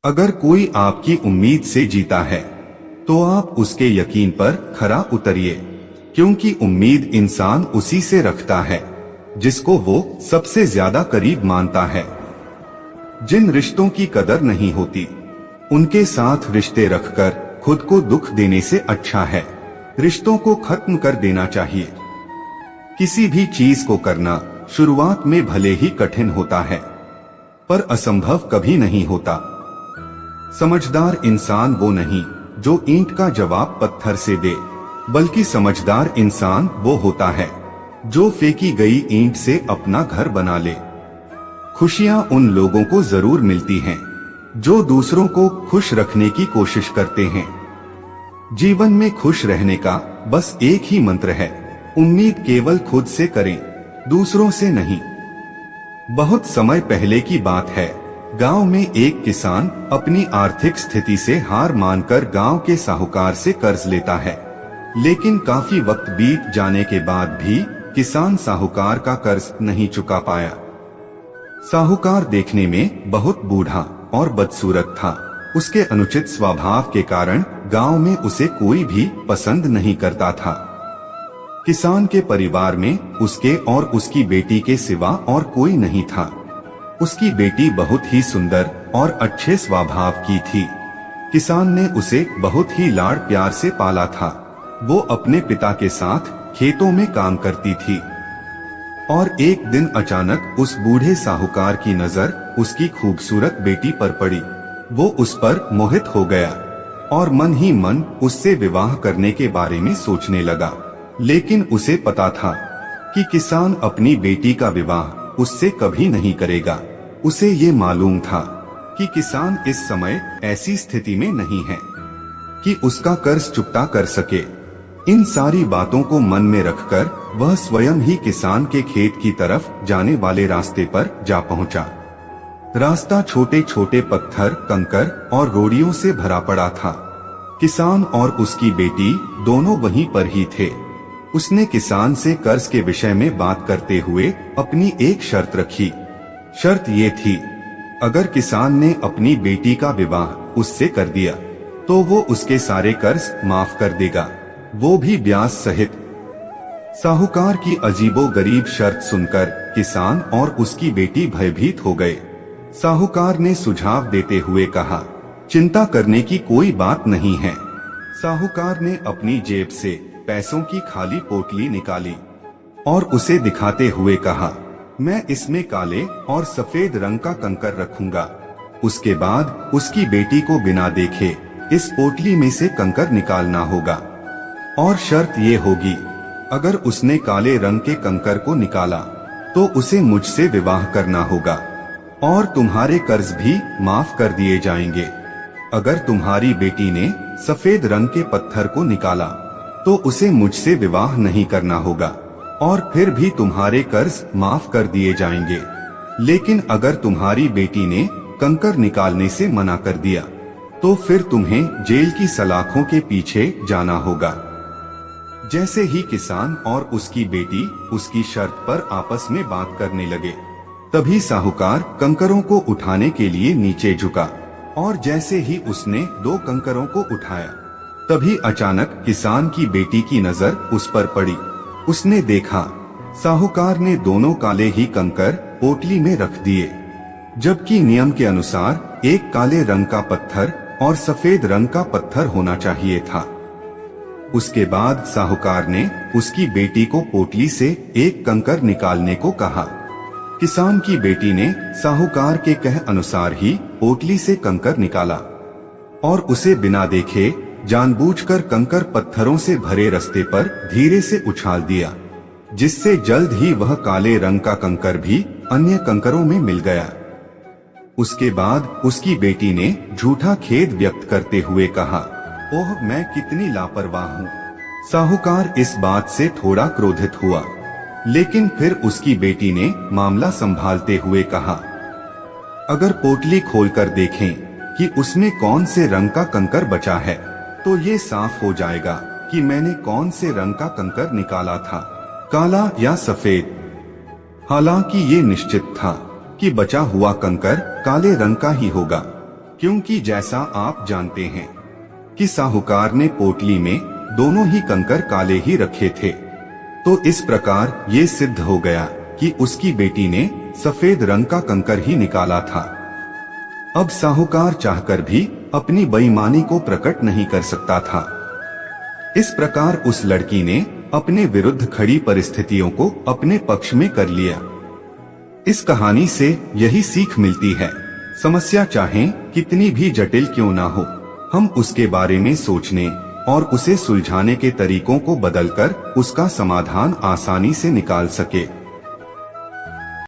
अगर कोई आपकी उम्मीद से जीता है तो आप उसके यकीन पर खरा उतरिए, क्योंकि उम्मीद इंसान उसी से रखता है जिसको वो सबसे ज्यादा करीब मानता है। जिन रिश्तों की कदर नहीं होती उनके साथ रिश्ते रखकर खुद को दुख देने से अच्छा है रिश्तों को खत्म कर देना चाहिए। किसी भी चीज को करना शुरुआत में भले ही कठिन होता है, पर असंभव कभी नहीं होता। समझदार इंसान वो नहीं जो ईंट का जवाब पत्थर से दे, बल्कि समझदार इंसान वो होता है जो फेंकी गई ईंट से अपना घर बना ले। खुशियां उन लोगों को जरूर मिलती हैं जो दूसरों को खुश रखने की कोशिश करते हैं। जीवन में खुश रहने का बस एक ही मंत्र है, उम्मीद केवल खुद से करें, दूसरों से नहीं। बहुत समय पहले की बात है, गांव में एक किसान अपनी आर्थिक स्थिति से हार मानकर गांव के साहूकार से कर्ज लेता है। लेकिन काफी वक्त बीत जाने के बाद भी किसान साहूकार का कर्ज नहीं चुका पाया। साहूकार देखने में बहुत बूढ़ा और बदसूरत था। उसके अनुचित स्वभाव के कारण गांव में उसे कोई भी पसंद नहीं करता था। किसान के परिवार में उसके और उसकी बेटी के सिवा और कोई नहीं था। उसकी बेटी बहुत ही सुंदर और अच्छे स्वभाव की थी। किसान ने उसे बहुत ही लाड़ प्यार से पाला था। वो अपने पिता के साथ खेतों में काम करती थी और एक दिन अचानक उस बूढ़े साहूकार की नजर उसकी खूबसूरत बेटी पर पड़ी। वो उस पर मोहित हो गया और मन ही मन उससे विवाह करने के बारे में सोचने लगा। लेकिन उसे पता था कि किसान अपनी बेटी का विवाह उससे कभी नहीं करेगा। उसे ये मालूम था कि किसान इस समय ऐसी स्थिति में नहीं है कि उसका कर्ज चुकता कर सके। इन सारी बातों को मन में रखकर वह स्वयं ही किसान के खेत की तरफ जाने वाले रास्ते पर जा पहुंचा। रास्ता छोटे छोटे पत्थर, कंकर और रोड़ियों से भरा पड़ा था। किसान और उसकी बेटी दोनों वहीं पर ही थे। उसने किसान से कर्ज के विषय में बात करते हुए अपनी एक शर्त रखी। शर्त ये थी, अगर किसान ने अपनी बेटी का विवाह उससे कर दिया तो वो उसके सारे कर्ज माफ कर देगा, वो भी ब्याज सहित। साहूकार की अजीबोगरीब शर्त सुनकर किसान और उसकी बेटी भयभीत हो गए। साहूकार ने सुझाव देते हुए कहा, चिंता करने की कोई बात नहीं है। साहूकार ने अपनी जेब से पैसों की खाली पोटली निकाली और उसे दिखाते हुए कहा, मैं इसमें काले और सफेद रंग का कंकर रखूंगा। उसके बाद उसकी बेटी को बिना देखे इस पोटली में से कंकर निकालना होगा और शर्त ये होगी, अगर उसने काले रंग के कंकर को निकाला तो उसे मुझसे विवाह करना होगा और तुम्हारे कर्ज भी माफ कर दिए जाएंगे। अगर तुम्हारी बेटी ने सफेद रंग के पत्थर को निकाला तो उसे मुझसे विवाह नहीं करना होगा और फिर भी तुम्हारे कर्ज माफ कर दिए जाएंगे। लेकिन अगर तुम्हारी बेटी ने कंकर निकालने से मना कर दिया तो फिर तुम्हें जेल की सलाखों के पीछे जाना होगा। जैसे ही किसान और उसकी बेटी उसकी शर्त पर आपस में बात करने लगे, तभी साहूकार कंकरों को उठाने के लिए नीचे झुका और जैसे ही उसने 2 कंकरों को उठाया, तभी अचानक किसान की बेटी की नजर उस पर पड़ी। उसने देखा साहूकार ने दोनों काले ही कंकर पोटली में रख दिए, जबकि नियम के अनुसार एक काले रंग का पत्थर और सफेद रंग का पत्थर होना चाहिए था। उसके बाद साहूकार ने उसकी बेटी को पोटली से एक कंकर निकालने को कहा। किसान की बेटी ने साहूकार के कहे अनुसार ही पोटली से कंकर निकाला और उसे बिना देखे जानबूझकर कंकर पत्थरों से भरे रास्ते पर धीरे से उछाल दिया, जिससे जल्द ही वह काले रंग का कंकर भी अन्य कंकरों में मिल गया। उसके बाद उसकी बेटी ने झूठा खेद व्यक्त करते हुए कहा, ओह मैं कितनी लापरवाह हूँ। साहूकार इस बात से थोड़ा क्रोधित हुआ, लेकिन फिर उसकी बेटी ने मामला संभालते हुए कहा, अगर पोटली खोलकर देखें कि उसमें कौन से रंग का कंकर बचा है तो ये साफ हो जाएगा कि मैंने कौन से रंग का कंकर निकाला था, काला या सफेद। हालांकि ये निश्चित था कि बचा हुआ कंकर काले रंग का ही होगा। क्योंकि जैसा आप जानते हैं कि साहूकार ने पोटली में दोनों ही कंकर काले ही रखे थे, तो इस प्रकार ये सिद्ध हो गया कि उसकी बेटी ने सफेद रंग का कंकर ही निकाला था। अब साहूकार चाहकर भी अपनी बेईमानी को प्रकट नहीं कर सकता था। इस प्रकार उस लड़की ने अपने विरुद्ध खड़ी परिस्थितियों को अपने पक्ष में कर लिया। इस कहानी से यही सीख मिलती है, समस्या चाहे कितनी भी जटिल क्यों ना हो, हम उसके बारे में सोचने और उसे सुलझाने के तरीकों को बदलकर उसका समाधान आसानी से निकाल सके।